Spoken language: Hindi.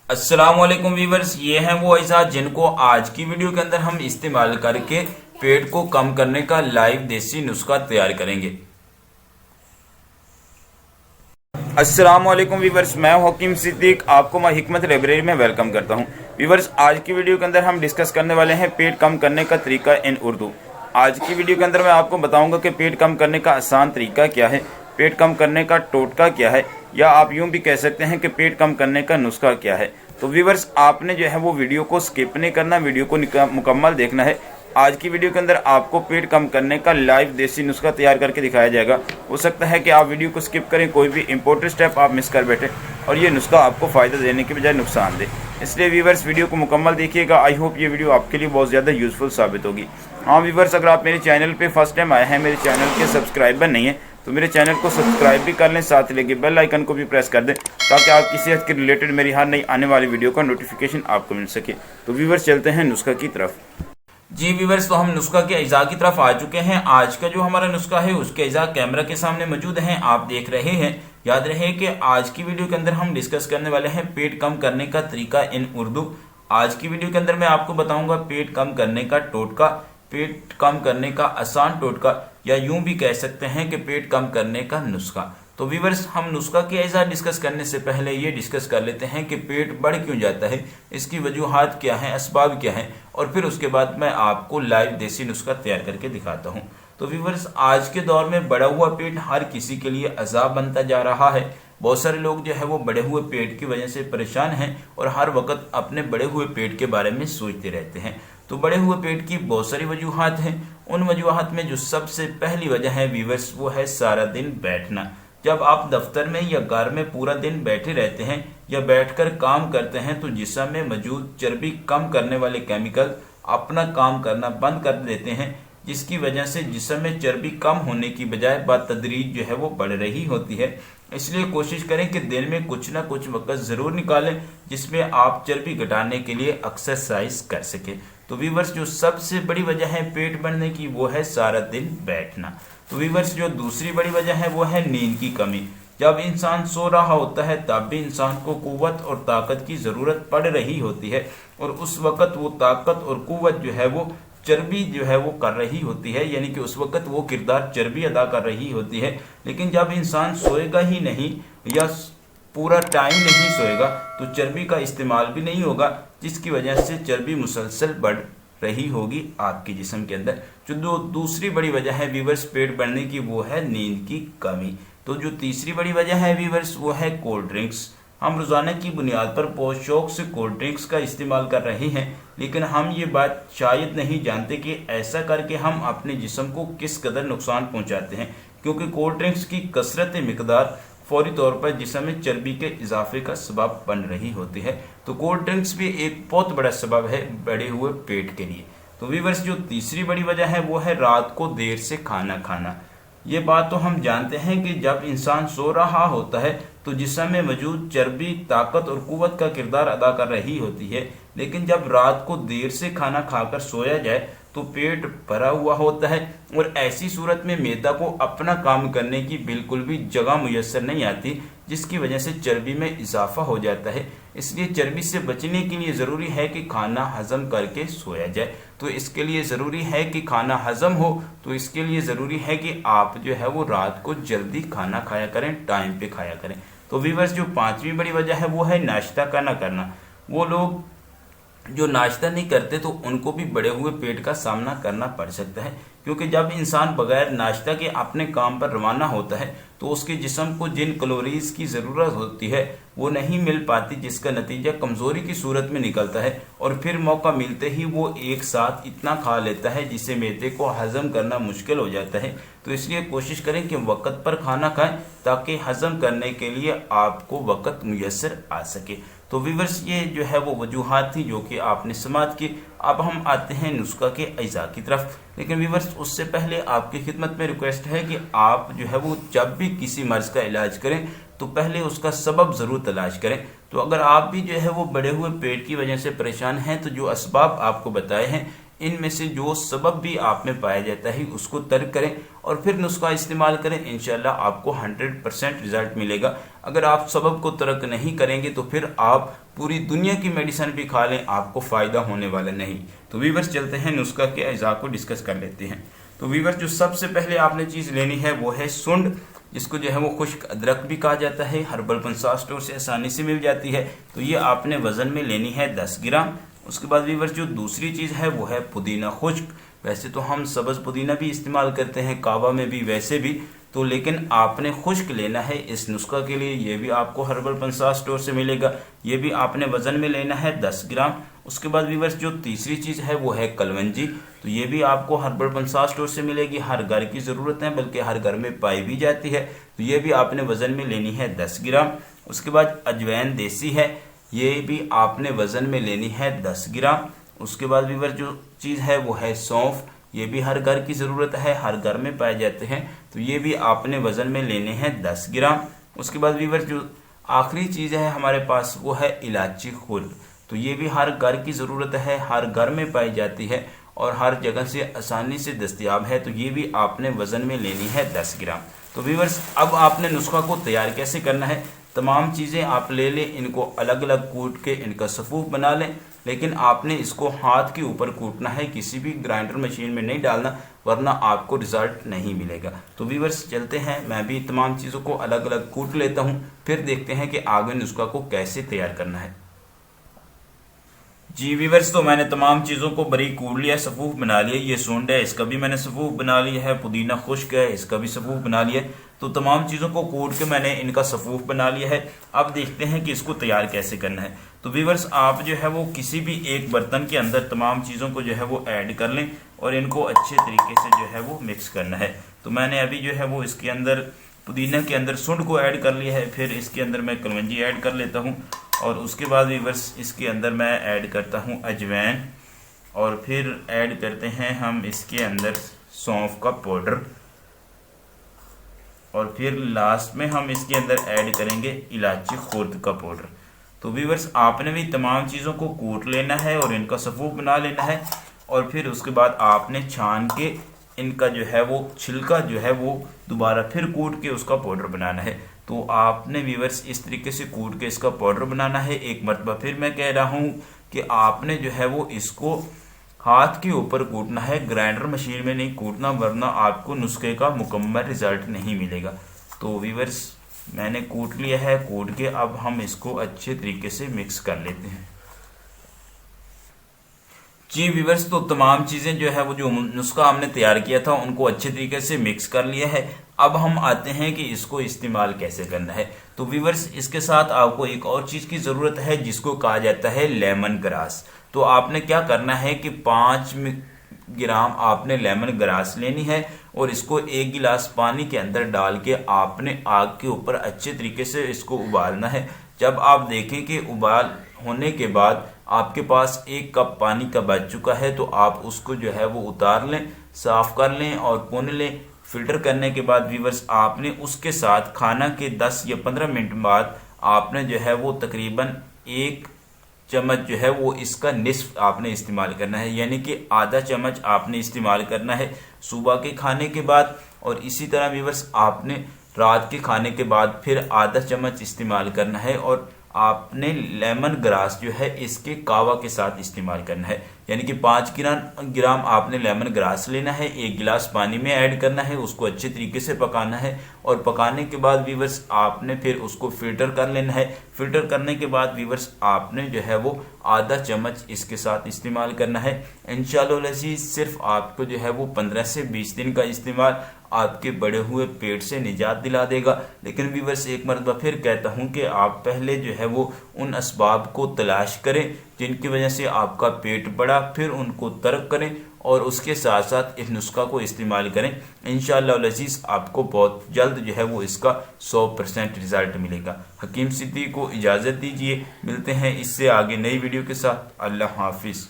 अस्सलामुअलैकुम वीवर्स, ये हैं वो अज़ा जिनको आज की वीडियो के अंदर हम इस्तेमाल करके पेट को कम करने का लाइव देसी नुस्खा तैयार करेंगे। अस्सलामुअलैकुम वीवर्स, मैं हकीम सिद्दीक आपको मां हिकमत लाइब्रेरी में वेलकम करता हूं। वीवर्स, आज की वीडियो के अंदर हम डिस्कस करने वाले हैं पेट कम करने का तरीका इन उर्दू। आज की वीडियो के अंदर मैं आपको बताऊंगा कि पेट कम करने का आसान तरीका क्या है, पेट कम करने का टोटका क्या है, या आप यूं भी कह सकते हैं कि पेट कम करने का नुस्खा क्या है। तो व्यूवर्स, आपने जो है वो वीडियो को स्किप नहीं करना, वीडियो को मुकम्मल देखना है। आज की वीडियो के अंदर आपको पेट कम करने का लाइव देसी नुस्खा तैयार करके दिखाया जाएगा। हो सकता है कि आप वीडियो को स्किप करें, कोई भी इंपॉर्टेंट स्टेप आप मिस कर बैठे और ये नुस्खा आपको फ़ायदा देने के बजाय नुकसान दे। इसलिए व्यूवर्स, वीडियो को मुकम्मल देखिएगा। आई होप ये वीडियो आपके लिए बहुत ज़्यादा यूजफुल साबित होगी। हाँ व्यूवर्स, अगर आप मेरे चैनल पे फर्स्ट टाइम आए हैं, मेरे चैनल के सब्सक्राइबर नहीं है, तो मेरे चैनल को सब्सक्राइब भी कर लें, साथ लगे बेल आइकन को भी प्रेस कर दें ताकि आप किसी हद के रिलेटेड मेरी हर नई आने वाली वीडियो का नोटिफिकेशन आपको मिल सके। तो व्यूवर्स, चलते हैं नुस्खा की तरफ। जी व्यूवर्स, तो हम नुस्खा के अज्जा की तरफ आ चुके हैं। आज का जो हमारा नुस्खा है उसके अज्जा कैमरा के सामने मौजूद हैं, आप देख रहे हैं। याद रहे कि आज की वीडियो के अंदर हम डिस्कस करने वाले हैं पेट कम करने का तरीका इन उर्दू। आज की वीडियो के अंदर मैं आपको बताऊंगा पेट कम करने का टोटका, पेट कम करने का आसान टोटका, या यूं भी कह सकते हैं कि पेट कम करने का नुस्खा। तो व्यूवर्स, हम नुस्खा के अज्जा डिस्कस करने से पहले ये डिस्कस कर लेते हैं कि पेट बढ़ क्यों जाता है, इसकी वजूहात क्या है, असबाब क्या है, और फिर उसके बाद मैं आपको लाइव देसी नुस्खा तैयार करके दिखाता हूँ। तो व्यूवर्स, आज के दौर में बढ़ा हुआ पेट हर किसी के लिए अजाब बनता जा रहा है। बहुत सारे लोग जो है वो बढ़े हुए पेट की वजह से परेशान हैं और हर वक्त अपने बढ़े हुए पेट के बारे में सोचते रहते हैं। तो बढ़े हुए पेट की बहुत सारी वजूहात हैं। उन वजूहात में जो सबसे पहली वजह है व्यूवर्स, वो है सारा दिन बैठना। जब आप दफ्तर में या घर में पूरा दिन बैठे रहते हैं या बैठकर काम करते हैं तो जिस्म में मौजूद चर्बी कम करने वाले केमिकल अपना काम करना बंद कर देते हैं, जिसकी वजह से जिस्म में चर्बी कम होने की बजाय बतदरीज जो है वो बढ़ रही होती है। इसलिए कोशिश करें कि दिन में कुछ ना कुछ वक्त जरूर निकालें जिसमें आप चर्बी घटाने के लिए एक्सरसाइज कर सके। तो व्यूवर्स, जो सबसे बड़ी वजह है पेट बढ़ने की वो है सारा दिन बैठना। तो व्यूवर्स, जो दूसरी बड़ी वजह है वो है नींद की कमी। जब इंसान सो रहा होता है तब भी इंसान को कुव्वत और ताकत की जरूरत पड़ रही होती है, और उस वक्त वो ताकत और कुव्वत जो है वो चर्बी जो है वो कर रही होती है, यानी कि उस वक्त वो किरदार चर्बी अदा कर रही होती है। लेकिन जब इंसान सोएगा ही नहीं या पूरा टाइम नहीं सोएगा तो चर्बी का इस्तेमाल भी नहीं होगा, जिसकी वजह से चर्बी मुसलसल बढ़ रही होगी आपके जिस्म के अंदर। जो दूसरी बड़ी वजह है व्यूवर्स पेट बढ़ने की वो है नींद की कमी। तो जो तीसरी बड़ी वजह है व्यूवर्स वो है कोल्ड ड्रिंक्स। हम रोजाना की बुनियाद पर बहुत शौक से कोल्ड ड्रिंक्स का इस्तेमाल कर रहे हैं, लेकिन हम ये बात शायद नहीं जानते कि ऐसा करके हम अपने जिस्म को किस कदर नुकसान पहुंचाते हैं, क्योंकि कोल्ड ड्रिंक्स की कसरत मिकदार फौरी तौर पर जिस्म में चर्बी के इजाफे का सबब बन रही होती है। तो कोल्ड ड्रिंक्स भी एक बहुत बड़ा सबब है बढ़े हुए पेट के लिए। तो व्यूअर्स, जो तीसरी बड़ी वजह है वो है रात को देर से खाना खाना। ये बात तो हम जानते हैं कि जब इंसान सो रहा होता है तो जिस्म में मौजूद चर्बी ताकत और कुव्वत का किरदार अदा कर रही होती है, लेकिन जब रात को देर से खाना खाकर सोया जाए तो पेट भरा हुआ होता है, और ऐसी सूरत में मैदा को अपना काम करने की बिल्कुल भी जगह मुयस्सर नहीं आती, जिसकी वजह से चर्बी में इजाफा हो जाता है। इसलिए चर्बी से बचने के लिए ज़रूरी है कि खाना हजम करके सोया जाए। तो इसके लिए ज़रूरी है कि खाना हजम हो, तो इसके लिए ज़रूरी है कि आप जो है वो रात को जल्दी खाना खाया करें, टाइम पे खाया करें। तो व्यूअर्स, जो पांचवी बड़ी वजह है वो है नाश्ता का ना करना। वो लोग जो नाश्ता नहीं करते तो उनको भी बढ़े हुए पेट का सामना करना पड़ सकता है, क्योंकि जब इंसान बगैर नाश्ता के अपने काम पर रवाना होता है तो उसके जिस्म को जिन कैलोरीज की ज़रूरत होती है वो नहीं मिल पाती, जिसका नतीजा कमज़ोरी की सूरत में निकलता है, और फिर मौका मिलते ही वो एक साथ इतना खा लेता है जिससे मैदे को हजम करना मुश्किल हो जाता है। तो इसलिए कोशिश करें कि वक्त पर खाना खाएं ताकि हजम करने के लिए आपको वक्त मुयस्सर आ सके। तो व्यूअर्स, ये जो है वो वजूहात थी जो कि आपने समात की। अब हम आते हैं नुस्खा के अज्जा की तरफ। लेकिन व्यूअर्स, उससे पहले आपकी खिदमत में रिक्वेस्ट है कि आप जो है वो जब भी किसी मर्ज का इलाज करें तो पहले उसका सबब जरूर तलाश करें। तो अगर आप भी जो है वो बढ़े हुए पेट की वजह से परेशान हैं तो जो असबाब आपको बताए हैं इनमें से जो सबब भी आप में पाया जाता है उसको तर्क करें और फिर नुस्खा इस्तेमाल करें। इंशाल्लाह आपको 100% रिजल्ट मिलेगा। अगर आप सबब को तर्क नहीं करेंगे तो फिर आप पूरी दुनिया की मेडिसिन भी खा लें आपको फ़ायदा होने वाला नहीं। तो वीवर्स चलते हैं नुस्खा के अज़ा को डिस्कस कर लेते हैं। तो वीवर्स जो सबसे पहले आपने चीज़ लेनी है वो है सुंड, जिसको जो है वो खुश्क अदरक भी कहा जाता है। हर्बल पंसार स्टोर से आसानी से मिल जाती है। तो ये आपने वज़न में लेनी है 10 ग्राम। उसके बाद वीवर्स जो दूसरी चीज़ है वो है पुदीना खुश्क। वैसे तो हम सब्ज़ पुदीना भी इस्तेमाल करते हैं कावा में भी, वैसे भी तो, लेकिन आपने खुश्क लेना है इस नुस्खा के लिए। ये भी आपको हर्बल पंसार स्टोर से मिलेगा। ये भी आपने वज़न में लेना है 10 ग्राम। उसके बाद वीवर्स जो तीसरी चीज़ है वो है कलवंजी। तो ये भी आपको हर्बल पंसार स्टोर से मिलेगी। हर घर की ज़रूरत है, बल्कि हर घर में पाई भी जाती है। तो ये भी आपने वज़न में लेनी है 10 ग्राम। उसके बाद अजवैन देसी है, ये भी आपने वज़न में लेनी है 10 ग्राम। उसके बाद वीवर्स जो चीज़ है वो है सौंफ। ये भी हर घर की ज़रूरत है, हर घर में पाए जाते हैं। तो ये भी आपने वज़न में लेने हैं 10 ग्राम। उसके बाद वीवर्स जो आखिरी चीज़ है हमारे पास वो है इलायची खुर्द। तो ये भी हर घर की ज़रूरत है, हर घर में पाई जाती है और हर जगह से आसानी से दस्तयाब है। तो ये भी आपने वज़न में लेनी है 10 ग्राम। तो वीवर्स अब आपने नुस्खा को तैयार कैसे करना है, तमाम चीज़ें आप ले लें, इनको अलग अलग कूट के इनका सफ़ूफ बना लें। लेकिन आपने इसको हाथ के ऊपर कूटना है, किसी भी ग्राइंडर मशीन में नहीं डालना, वरना आपको रिजल्ट नहीं मिलेगा। तो वीवर्स चलते हैं, मैं भी तमाम चीज़ों को अलग अलग कूट लेता हूँ, फिर देखते हैं कि आगे नुस्खा को कैसे तैयार करना है। जी वीवर्स, तो मैंने तमाम चीज़ों को बारीक कूट लिया, सफ़ूफ बना लिया। ये सूंड है, इसका भी मैंने सफ़ूफ बना लिया है। पुदीना खुश्क है, इसका भी सफ़ूफ बना लिया। तो तमाम चीज़ों को कूट के मैंने इनका सफ़ूफ बना लिया है। अब देखते हैं कि इसको तैयार कैसे करना है। तो वीवर्स आप जो है वो किसी भी एक बर्तन के अंदर तमाम चीज़ों को जो है वो ऐड कर लें और इनको अच्छे तरीके से जो है वो मिक्स करना है। तो मैंने अभी जो है वो इसके अंदर पुदीना के अंदर सुंड को ऐड कर लिया है, फिर इसके अंदर मैं कलवंजी ऐड कर लेता हूँ और उसके बाद वीवर्स इसके अंदर मैं ऐड करता हूँ अजवैन और फिर ऐड करते हैं हम इसके अंदर सौंफ का पाउडर और फिर लास्ट में हम इसके अंदर ऐड करेंगे इलायची खुर्द का पाउडर। तो वीवर्स आपने भी तमाम चीज़ों को कूट लेना है और इनका सफ़ूफ बना लेना है और फिर उसके बाद आपने छान के इनका जो है वो छिलका जो है वो दोबारा फिर कूट के उसका पाउडर बनाना है। तो आपने वीवर्स इस तरीके से कूट के इसका पाउडर बनाना है। एक मरतबा फिर मैं कह रहा हूँ कि आपने जो है वो इसको हाथ के ऊपर कूटना है, ग्राइंडर मशीन में नहीं कूटना, वरना आपको नुस्खे का मुकम्मल रिजल्ट नहीं मिलेगा। तो वीवर्स मैंने कूट लिया है, कूट के अब हम इसको अच्छे तरीके से मिक्स कर लेते हैं। जी वीवर्स, तो तमाम चीज़ें जो है वो जो नुस्खा हमने तैयार किया था उनको अच्छे तरीके से मिक्स कर लिया है। अब हम आते हैं कि इसको इस्तेमाल कैसे करना है। तो वीवर्स इसके साथ आपको एक और चीज़ की ज़रूरत है जिसको कहा जाता है लेमन ग्रास। तो आपने क्या करना है कि 5 ग्राम आपने लेमन ग्रास लेनी है और इसको 1 गिलास पानी के अंदर डाल के आपने आग के ऊपर अच्छे तरीके से इसको उबालना है। जब आप देखें कि उबाल होने के बाद आपके पास 1 कप पानी का बच चुका है तो आप उसको जो है वो उतार लें, साफ कर लें और पुन लें। फिल्टर करने के बाद वीवर्स आपने उसके साथ खाना के 10 या 15 मिनट बाद आपने जो है वो तकरीबन 1 चम्मच जो है वो इसका निस्फ आपने इस्तेमाल करना है, यानी कि आधा चम्मच आपने इस्तेमाल करना है सुबह के खाने के बाद। और इसी तरह वीवर्स आपने रात के खाने के बाद फिर आधा चम्मच इस्तेमाल करना है और आपने लेमन ग्रास जो है इसके कावा के साथ इस्तेमाल करना है, यानी कि 5 ग्राम आपने लेमन ग्रास लेना है, 1 गिलास पानी में ऐड करना है, उसको अच्छे तरीके से पकाना है और पकाने के बाद वीवर्स आपने फिर उसको फिल्टर कर लेना है। फिल्टर करने के बाद वीवर्स आपने जो है वो आधा चम्मच इसके साथ इस्तेमाल करना है। इंशाअल्लाह अज़ीज़ सिर्फ आपको जो है वो 15 से 20 दिन का इस्तेमाल आपके बढ़े हुए पेट से निजात दिला देगा। लेकिन वीवर्स एक मरतबा फिर कहता हूँ कि आप पहले जो है वो उन असबाब को तलाश करें जिनकी वजह से आपका पेट बढ़ा, फिर उनको तर्क करें और उसके साथ साथ इस नुस्खा को इस्तेमाल करें। इंशाअल्लाह अज़ीज़ आपको बहुत जल्द जो है वो इसका 100% रिजल्ट मिलेगा। हकीम सिद्दीक को इजाज़त दीजिए, मिलते हैं इससे आगे नई वीडियो के साथ। अल्लाह हाफिज़।